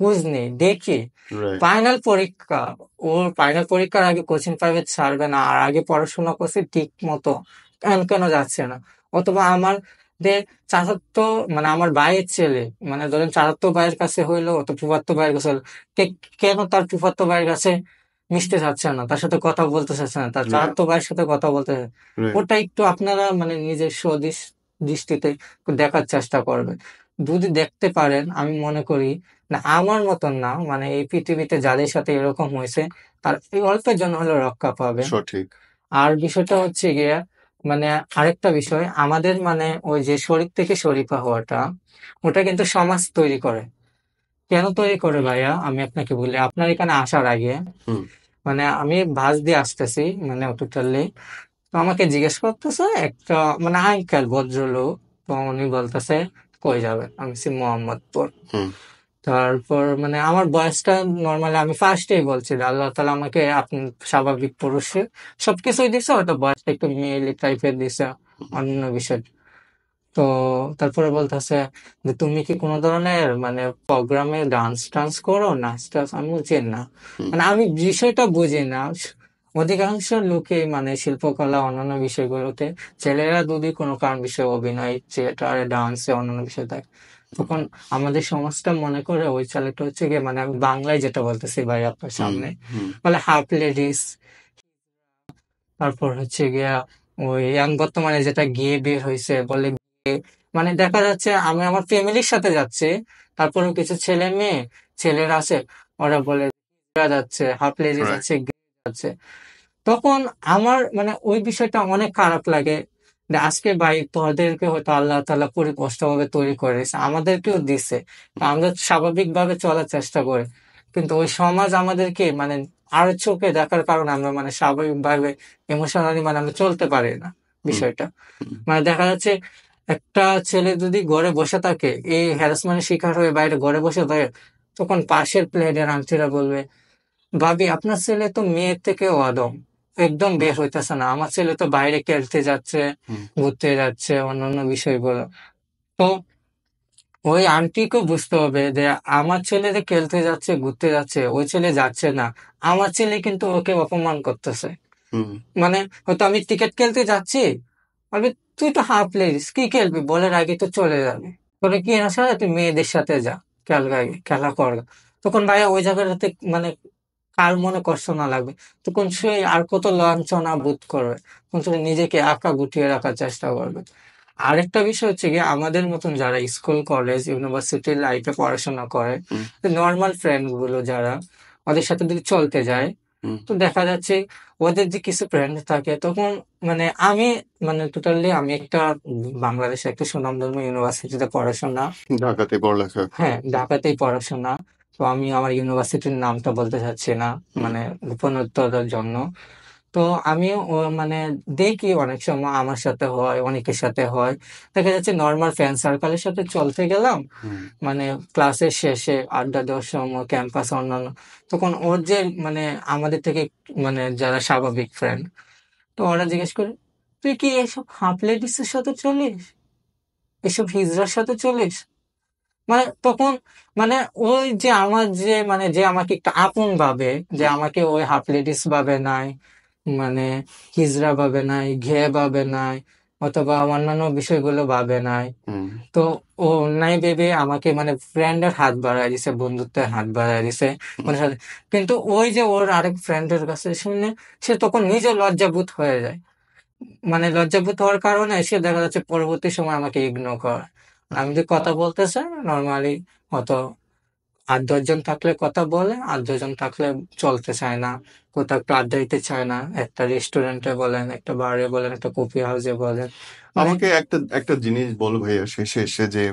খোঁজ নেই দেখি। রাইট। ফাইনাল পরীক্ষা, ওর ফাইনাল পরীক্ষার আগে কোচিং প্রাইভেট ছাড়বে না, আর আগে পড়াশোনা করছে ঠিক মতো, কেন কেন যাচ্ছে না। অথবা আমাদের চাচাতো মানে আমার ভাইয়ের ছেলে, মানে ধরেন চাচাতো ভাইয়ের কাছে হইলো, অত ফুফাতো ভাইয়ের কাছে হইলো, কেন তার ফুফাতো ভাইয়ের কাছে মিশতে চাচ্ছে না, তার সাথে কথা বলতে চাচ্ছে না, তার রাইট। চাচাতো ভাইয়ের সাথে কথা বলতে, রাইট। ওটা একটু আপনারা মানে নিজের দৃষ্টিতে একটু দেখার চেষ্টা করবেন। যদি দেখতে পারেন, আমি মনে করি না আমার মতন না, মানে এই পৃথিবীতে যাদের সাথে এরকম হয়েছে, তার এই অল্পের জন্য হলে রক্ষা পাবে। সঠিক। আর বিষয়টা হচ্ছে গিয়ে মানে আরেকটা বিষয়, আমাদের মানে ওই যে শরীর থেকে শরীফা হওয়াটা, ওটা কিন্তু সমাজ তৈরি করে। কেন তৈরি করে ভাইয়া, আমি আপনাকে বলি। আপনার এখানে আসার আগে হুম। মানে আমি বাস দিয়ে আসতেছি, মানে টোটালি, তো আমাকে জিজ্ঞেস করতেছে একটা মানে আঙ্কেল ভদ্রলোক, তো উনি বলতেছে কই যাবেন, আমি বলছি মোহাম্মদপুর। হুম। তারপর মানে আমার বয়সটা নর্মালি আমি ফার্স্টেই বলছি যে আল্লাহ তালা আমাকে আপনি স্বাভাবিক পুরুষে সবকিছুই দিছে, হয়তো বয়সটা একটু মেয়েলি টাইপের দিছে অন্য বিষয়। তো তারপরে বলতেছে যে তুমি কি কোনো ধরনের মানে প্রোগ্রামে ডান্স টান্স করো, নাচ টাচ, আমি বলছি না। হুম। মানে আমি বিষয়টা বুঝি না। অধিকাংশ লোকে মানে শিল্পকলা অন্যান্য বিষয়গুলোতে ছেলেরা যদি কোনো কারণ বিষয়ে অভিনয়, থিয়েটারে, ডান্সে, অন্যান্য বিষয় থাকে, তখন আমাদের সমাজটা মনে করে ওই ছেলেটা হচ্ছে গিয়ে, মানে আমি বাংলায় যেটা বলতেছি ভাই আপনার হুম। সামনে, হুম। বলে হাফ লেডিস। তারপর হচ্ছে গিয়া ওই ইয়াং বর্তমানে যেটা গিয়ে বের হয়েছে বলে, মানে দেখা যাচ্ছে আমি আমার ফ্যামিলির সাথে যাচ্ছি, তারপরেও কিছু ছেলে মেয়ে ছেলেরা আছে, ওরা বলে "গেরা যাচ্ছে, হাফ লেডিস রাইট। যাচ্ছে, গেরা যাচ্ছে"। তখন আমার মানে ওই বিষয়টা অনেক খারাপ লাগে, যে আজকে ভাই তোদেরকে হয়তো আল্লাহ তাআলা পরিস্পষ্ট ভাবে তৈরি করেছে, আমাদেরকেও দিছে, তো আমরা স্বাভাবিকভাবে চলার চেষ্টা করি, কিন্তু ওই সমাজ আমাদেরকে মানে আর চোখে দেখার কারণে আমরা মানে স্বাভাবিকভাবে ইমোশনালি মানে আমরা চলতে পারি না হুম। বিষয়টা। হুম। মানে দেখা যাচ্ছে একটা ছেলে যদি ঘরে বসে থাকে, এই হ্যারাসমেন্টের শিকার হয়ে বাইরে ঘরে বসে থাকে, তখন পাশের প্লেটের আন্টিরা বলবে, ভাবি আপনার ছেলে তো মেয়ের থেকেও আদম, একদম বের হইতেছে না, আমার ছেলে তো বাইরে খেলতে যাচ্ছে, হুম। ঘুরতে যাচ্ছে, অন্যান্য বিষয়গুলো। তো ওই আন্টিকে বুঝতে হবে যে আমার ছেলে যে খেলতে যাচ্ছে, ঘুরতে যাচ্ছে, ওই ছেলে যাচ্ছে না, আমার ছেলে কিন্তু ওকে অপমান করতেছে। হুম। মানে হয়তো আমি ক্রিকেট খেলতে যাচ্ছি, বলবে তুই তো হাফ লেডিস, কি খেলবি, বলার আগে তো চলে যাবে, তোরা কি আসা, তুই মেয়েদের সাথে যা, খেলা কর। তখন ভাইয়া ওই জায়গাটাতে মানে কার মনে কষ্ট না লাগবে, তখন সে আর কত লাঞ্ছনা বোধ করবে, তখন সে নিজেকে একা গুটিয়ে রাখার চেষ্টা করবে। আরেকটা বিষয় হচ্ছে গিয়ে আমাদের মতন যারা স্কুল কলেজ ইউনিভার্সিটি লাইফে পড়াশোনা করে, হুম। নর্মাল ফ্রেন্ড গুলো যারা, ওদের সাথে যদি চলতে যায়, হুম। তো দেখা যাচ্ছে ওদের যে কিছু ফ্রেন্ড থাকে, তখন মানে আমি মানে টোটালি আমি একটা বাংলাদেশে একটা সুনামধন্য ইউনিভার্সিটিতে পড়াশোনা, ঢাকাতে পড়ালেখা। হ্যাঁ ঢাকাতেই পড়াশোনা। তো আমি আমার ইউনিভার্সিটির নামটা বলতে চাচ্ছি না, হুম। মানে গোপনীয়তার জন্য। তো আমি মানে দেখি অনেক সময় আমার সাথে হয়, অনেকের সাথে হয়, দেখা যাচ্ছে নর্মাল ফ্রেন্ড সার্কেলের সাথে চলতে গেলাম, হুম। মানে ক্লাসের শেষে আড্ডা দেওয়ার সময় ক্যাম্পাস অন্যান্য, তখন ওর যে মানে আমাদের থেকে মানে যারা স্বাভাবিক ফ্রেন্ড, তো ওরা জিজ্ঞেস করে, তুই কি এসব হাফ লেডিসের সাথে চলিস, এসব হিজড়ার সাথে চলিস? মানে তখন মানে ওই যে আমার যে মানে যে আমাকে একটু আপন ভাবে, যে আমাকে ওই হাফ লেডিস ভাবে নাই, মানে হিজড়া ভাবে নাই, ঘে ভাবে নাই, অথবা অন্যান্য বিষয়গুলো ভাবে নাই। হুম। তো ও নাই ভেবে আমাকে মানে ফ্রেন্ডের হাত বাড়ায় দিছে, বন্ধুত্বের হাত বাড়ায় দিছে ওদের সাথে। কিন্তু ওই যে ওর আরেক ফ্রেন্ডের কাছে শুনে সে তখন নিজে লজ্জাবোধ হয়ে যায়। মানে লজ্জাবোধ হওয়ার কারণে সে দেখা যাচ্ছে পরবর্তী সময় আমাকে ইগনোর করে। আমি যদি কথা বলতে চাই নর্মালি হয়তো ৮-১০ জন থাকলে কথা বলে, ৮-১০ জন থাকলে চলতে চায় না, কোথাও একটু আড্ডা দিতে চায় না, একটা রেস্টুরেন্টে বলেন, একটা বারে বলেন, একটা কফি হাউসে বলেন, মানে আমাকে একটা একটা জিনিস বলো ভাইয়া শেষে এসে, যে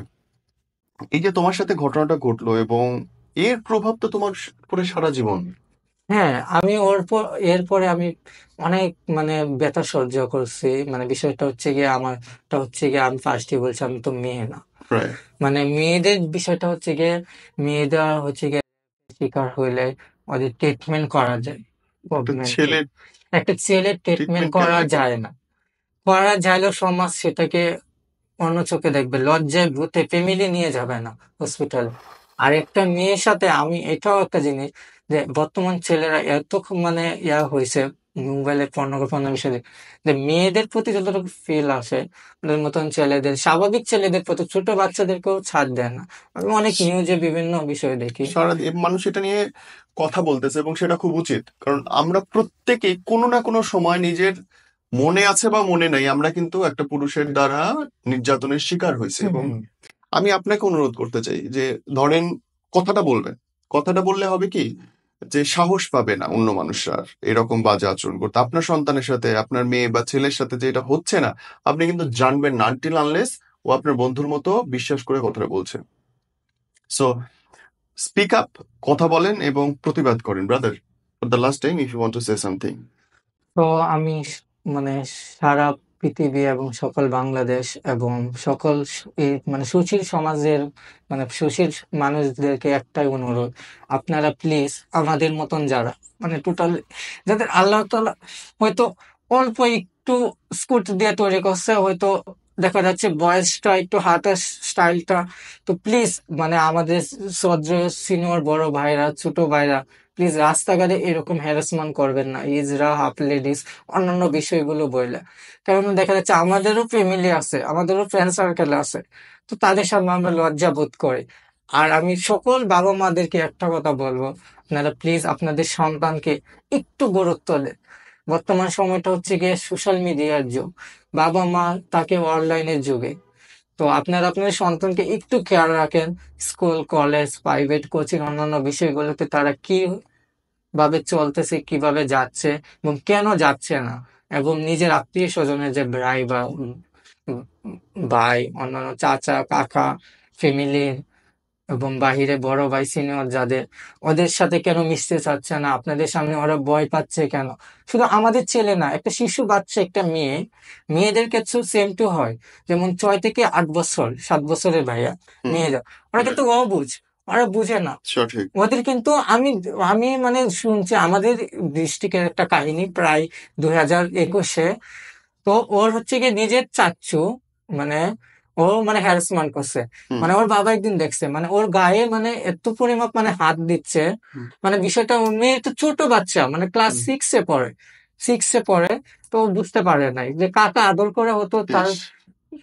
এই যে তোমার সাথে ঘটনাটা ঘটলো এবং এর প্রভাব তো তোমার উপরে সারা জীবন। হ্যাঁ, আমি ওর পর এরপরে আমি অনেক মানে ব্যথা সহ্য করছি। মানে বিষয়টা হচ্ছে গিয়ে আমারটা হচ্ছে গিয়ে আমি ফার্স্টে বলছি আমি তো মেয়ে না। প্রায় মানে মেয়েদের বিষয়টা হচ্ছে গিয়ে মেয়েরা হচ্ছে গিয়ে শিকার হইলে ওদের ট্রিটমেন্ট করা যায় একটা গভর্নমেন্টে। ছেলের একটা ছেলের ট্রিটমেন্ট ট্রিটমেন্ট কেন করা এখন? যায় না, করা যাইলেও সমাজ সেটাকে অন্য চোখে দেখবে, লজ্জায় ভূতে ফ্যামিলি নিয়ে যাবে না হসপিটালে। আর একটা মেয়ের সাথে আমি এটাও একটা জিনিস, যে বর্তমান ছেলেরা এত মানে ইয়া হয়েছে মোবাইলে পর্নোগ্রাফি বিষয়ে, যে মেয়েদের প্রতি যতটুকু ফিল আসে ওদের মতন ছেলেদের, স্বাভাবিক ছেলেদের প্রতি, ছোট বাচ্চাদেরকেও ছাড় দেয় না। আমি অনেক নিউজে বিভিন্ন বিষয় দেখি। সারা মানুষ এটা নিয়ে কথা বলতেছে এবং সেটা খুব উচিত, কারণ আমরা প্রত্যেকেই কোনো না কোনো সময় নিজের মনে আছে বা মনে নাই আমরা কিন্তু একটা পুরুষের দ্বারা নির্যাতনের শিকার হয়েছে। হুম এবং হুম আমি আপনাকে অনুরোধ করতে চাই যে ধরেন কথাটা বলবেন, কথাটা বললে হবে কি, যে সাহস পাবে না অন্য মানুষরা আর এরকম বাজে আচরণ করতে। আপনার সন্তানের সাথে, আপনার মেয়ে বা ছেলের সাথে যে এটা হচ্ছে না, আপনি কিন্তু জানবেন না আনটিল আনলেস ও আপনার বন্ধুর মতো বিশ্বাস করে কথাটা বলছে। সো স্পিক আপ, কথা বলেন এবং প্রতিবাদ করেন brother. For the last time, if you want to say something. তো আমি মানে সারা পৃথিবী এবং সকল বাংলাদেশ এবং সকল এই মানে সুশীল সমাজের মানে সুশীল মানুষদেরকে একটাই অনুরোধ, আপনারা প্লিজ আমাদের মতন যারা মানে টোটাল যাদের আল্লাহ তাআলা হয়তো অল্প একটু স্কুট দিয়ে তৈরি করছে, হয়তো দেখা যাচ্ছে বয়সটা একটু হাতের স্টাইলটা, তো প্লিজ মানে আমাদের শ্রদ্ধ সিনিয়র বড় ভাইরা, ছোট ভাইরা, প্লিজ রাস্তাঘাটে এরকম হ্যারাসমেন্ট করবেন না, ইজরা হাফ লেডিস অন্যান্য বিষয়গুলো বইলে। কারণ দেখা যাচ্ছে আমাদেরও ফ্যামিলি আছে, আমাদেরও ফ্রেন্ড সার্কেল আছে, তো তাদের সামনে আমরা লজ্জা বোধ করি। আর আমি সকল বাবা মাদেরকে একটা কথা বলবো, আপনারা প্লিজ আপনাদের সন্তানকে একটু গুরুত্ব দেন। বর্তমান সময়টা হচ্ছে গিয়ে সোশ্যাল মিডিয়ার যুগ, বাবা মা তাকে অনলাইনের যুগে। তো আপনারা আপনাদের সন্তানকে একটু খেয়াল রাখেন, স্কুল কলেজ প্রাইভেট কোচিং অন্যান্য বিষয়গুলোতে তারা কি ভাবে চলতেছে, কিভাবে যাচ্ছে এবং কেন যাচ্ছে না, এবং নিজের আত্মীয় স্বজনের যে ভাই বা উম ভাই, অন্যান্য চাচা কাকা, ফ্যামিলি এবং বাহিরে বড় ভাই সিনিয়র যাদের, ওদের সাথে কেন মিশতে চাচ্ছে না, আপনাদের সামনে ওরা ভয় পাচ্ছে কেন। শুধু আমাদের ছেলে না, একটা শিশু বাচ্চা, একটা মেয়ে, মেয়েদের ক্ষেত্রেও সেম টু হয়। যেমন 6 থেকে 8 বছর, 7 বছরের ভাইয়া হুম। মেয়েরা, ওরা কিন্তু অবুঝ, ওরা বুঝে না। সঠিক। ওদের কিন্তু আমি আমি মানে শুনছি আমাদের ডিস্ট্রিক্টের একটা কাহিনী প্রায় 2021-এ। তো ওর হচ্ছে গিয়ে নিজের চাচ্চু মানে ও মানে হ্যারাসমেন্ট করছে। হুম। মানে ওর বাবা একদিন দেখছে মানে ওর গায়ে মানে এত পরিমাপ মানে হাত দিচ্ছে। হুম। মানে বিষয়টা, ওর মেয়ে তো ছোট বাচ্চা, মানে ক্লাস হুম। 6-এ পড়ে, 6-এ পড়ে। তো ও বুঝতে পারে নাই যে কাকা আদর করে হতো তার ইস।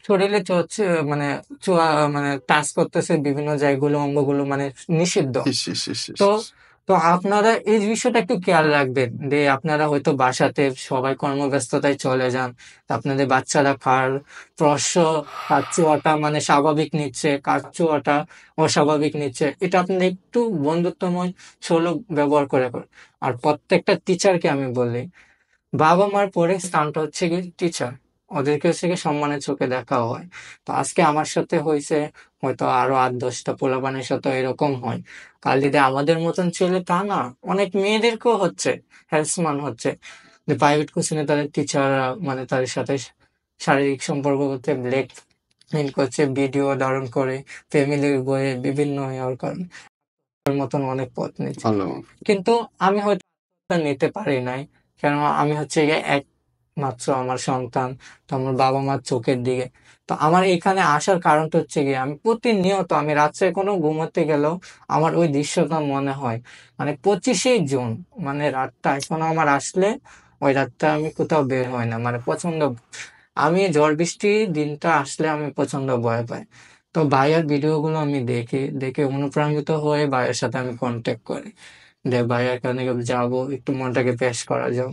শরীরে হচ্ছে মানে ছোঁয়া মানে টাচ করতেছে বিভিন্ন জায়গাগুলো, অঙ্গগুলো মানে নিষিদ্ধ। ইস ইস ইস ইস তো ইস। তো আপনারা এই বিষয়টা একটু খেয়াল রাখবেন, যে আপনারা হয়তো বাসাতে সবাই কর্মব্যস্ততায় চলে যান, তা আপনাদের বাচ্চারা খাওয়ার প্রশ্ন কাচ্চুয়াটা মানে স্বাভাবিক নিচ্ছে, কাচ্চুয়াটা অস্বাভাবিক নিচ্ছে, এটা আপনারা একটু বন্ধুত্বময় সুলভ ব্যবহার করে করুন। আর প্রত্যেকটা টিচারকে আমি বলি, বাবা মার পরে স্থানটা হচ্ছে কি টিচার, ওদেরকে হচ্ছে কি সম্মানের চোখে দেখা হয়। তো আজকে আমার সাথে হয়েছে, হয়তো আরো 8-10টা পোলাপানের সাথে এরকম হয়। কাল যদি আমাদের মতন ছেলে, তা না, অনেক মেয়েদেরকেও হচ্ছে, হ্যারাসমেন্ট হচ্ছে, যে প্রাইভেট কোচিংয়ে তাদের টিচাররা মানে তাদের সাথে শারীরিক সম্পর্ক করতে, ব্ল্যাকমেইল করছে, ভিডিও ধারণ করে, ফ্যামিলির বইয়ে বিভিন্ন ইয়ার কারণে ওর মতন অনেক পথ নিচ্ছে। ভালো। কিন্তু আমি হয়তো তা নিতে পারি নাই, কেন আমি হচ্ছে গিয়ে একমাত্র আমার সন্তান, তো আমার বাবা মার চোখের দিকে তো আমার এখানে আসার কারণটা হচ্ছে গিয়ে আমি প্রতিনিয়ত আমি রাত্রে কোনো ঘুমাতে গেলেও আমার ওই দৃশ্যটা মনে হয়। মানে 25শে জুন মানে রাতটা এখন আমার আসলে ওই রাতটা আমি কোথাও বের হয় না, মানে প্রচন্ড আমি ঝড় বৃষ্টি দিনটা আসলে আমি প্রচন্ড ভয় পাই। তো ভাইয়ার ভিডিওগুলো আমি দেখি, দেখে অনুপ্রাণিত হয়ে ভাইয়ের সাথে আমি কন্ট্যাক্ট করি যে ভাইয়ার কাছে যাবো, একটু মনটাকে ফ্রেশ করা যাও,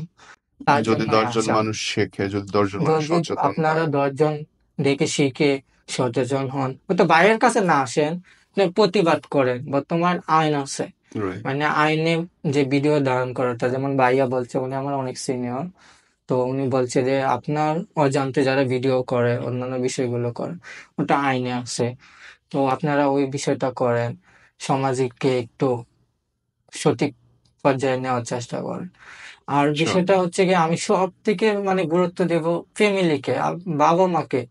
তার যদি জন্যই 10 জন আসা। মানুষ শেখে, যদি 10 জন মানুষ যদি সচেতন আপনারা হয়। 10 জন দেখে শিখে সচেতন হন, হয়তো বাইরের কাছে না আসেন, আপনি প্রতিবাদ করেন, বর্তমান আইন আছে, রাইট। মানে আইনে যে ভিডিও ধারণ করাটা, যেমন ভাইয়া বলছে, উনি আমার অনেক সিনিয়র, তো উনি বলছে যে আপনার অজান্তে যারা ভিডিও করে অন্যান্য বিষয়গুলো করে ওটা আইনে আছে, তো আপনারা ওই বিষয়টা করেন, সমাজকে একটু সঠিক পর্যায়ে নেওয়ার চেষ্টা করেন। আর শিওর। বিষয়টা হচ্ছে কি আমি সব থেকে মানে গুরুত্ব দেব ফ্যামিলিকে, বাবা মাকে।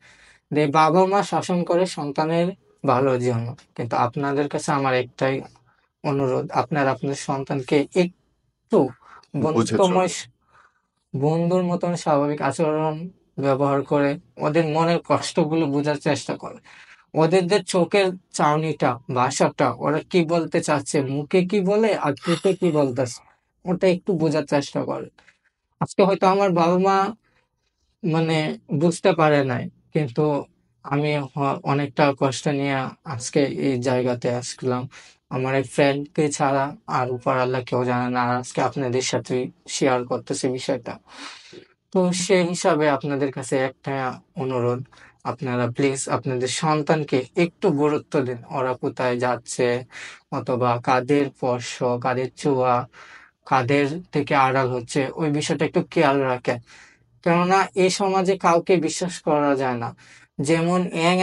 যে বাবা মা শাসন করে সন্তানের ভালোর জন্য, কিন্তু আপনাদের কাছে আমার একটাই অনুরোধ, আপনারা আপনাদের সন্তানকে একটু বুঝে বন্ধুত্বময় চলবে। বন্ধুর মতন স্বাভাবিক আচরণ ব্যবহার করে ওদের মনের কষ্টগুলো বোঝার চেষ্টা করে, ওদের যে চোখের চাউনিটা, ভাষাটা, ওরা কি বলতে চাচ্ছে, মুখে কি বলে আর চোখে কি বলতেছে, ওটা একটু বোঝার চেষ্টা করে। আজকে হয়তো আমার বাবা মা মানে বুঝতে পারে নাই, কিন্তু আমি অনেকটা কষ্ট নিয়ে আজকে এই জায়গাতে আসলাম। আমার এক ফ্রেন্ডকে ছাড়া আর উপর আল্লাহ কেউ জানে না, আর আজকে আপনাদের সাথে শেয়ার করতেছি বিষয়টা। তো সেই হিসাবে আপনাদের কাছে একটা অনুরোধ, আপনারা প্লিজ আপনাদের সন্তানকে একটু গুরুত্ব দিন, ওরা কোথায় যাচ্ছে, অথবা কাদের স্পর্শ, কাদের ছোঁয়া, কাদের থেকে আড়াল হচ্ছে, ওই বিষয়টা একটু খেয়াল রাখেন। কেননা এই সমাজে কাউকে বিশ্বাস করা যায় না। যেমন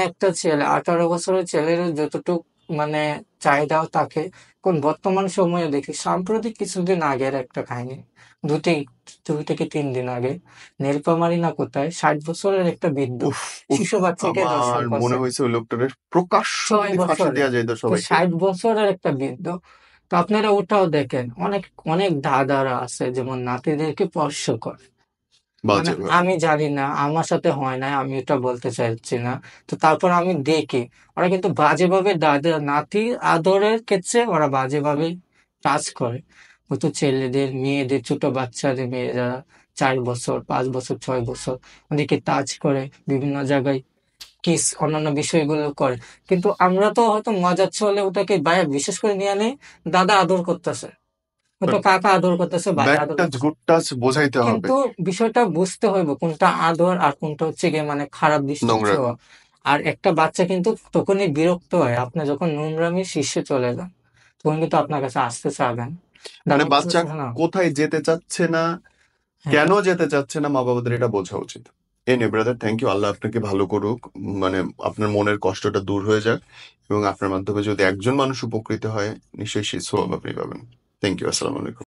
একটা ছেলে, 18 বছরের ছেলের যতটুক মানে চাহিদাও থাকে, কোন বর্তমান সময়ে দেখি সাম্প্রতিক কিছুদিন আগের একটা কাহিনী, দুটি 2 থেকে 3 দিন আগে, নীলফামারী না কোথায় 60 বছরের একটা বৃদ্ধ উফ, উফ। শিশু বাচ্চাকে আমার ধর্ষণ মনে করছে। হয়েছে ওই লোকটার প্রকাশ্য ছয় যদি ফাঁসি বছরে দেওয়া যায় তো তো সবাইকে। 60 বছরের একটা বৃদ্ধ। তো আপনারা ওটাও দেখেন, অনেক অনেক দাদারা আছে যেমন নাতিদেরকে স্পর্শ করে। মানে বাজে ভাবে। আমি জানি না, আমার সাথে হয় না, আমি এটা বলতে চাইছি না। তো তারপর আমি দেখি ওরা কিন্তু বাজেভাবে দাদা নাতির আদরের ক্ষেত্রে ওরা বাজেভাবে টাচ করে, হয়তো ছেলেদের, মেয়েদের, ছোট বাচ্চাদের, মেয়ে যারা 4 বছর, 5 বছর, 6 বছর, ওদেরকে টাচ করে, বিভিন্ন জায়গায় কিস অন্যান্য বিষয়গুলো করে। কিন্তু আমরা তো হয়তো মজার ছলে ওটাকে বিশেষ করে নিয়ে নেই, দাদা আদর করতেছে, হয়তো কাকা আদর করতেছে, ভাই ব্যাড আদর টাচ করতেছে। গুড টাচ বোঝাইতে হবে। কিন্তু বিষয়টা বুঝতে হইব কোনটা আদর আর কোনটা হচ্ছে গিয়ে মানে খারাপ দৃষ্টির নোংরামি। ছোঁয়া। আর একটা বাচ্চা কিন্তু তখনই বিরক্ত হয়, আপনি যখন নোংরামির শীর্ষে চলে যান, তখন কিন্তু আপনার কাছে আসতে চাবেন। মানে দাদা বাচ্চা না। কোথায় যেতে চাচ্ছে না, হ্যাঁ, কেন যেতে চাচ্ছে না, মা বাবাদের এটা বোঝা উচিত। এনে ব্রাদার, থ্যাংক ইউ। আল্লাহ আপনাকে ভালো করুক। মানে আপনার মনের কষ্টটা দূর হয়ে যাক, এবং আপনার মাধ্যমে যদি একজন মানুষ উপকৃত হয়, নিশ্চয়ই সেই সোয়াব আপনি পাবেন। Thank you. আসসালামু আলাইকুম।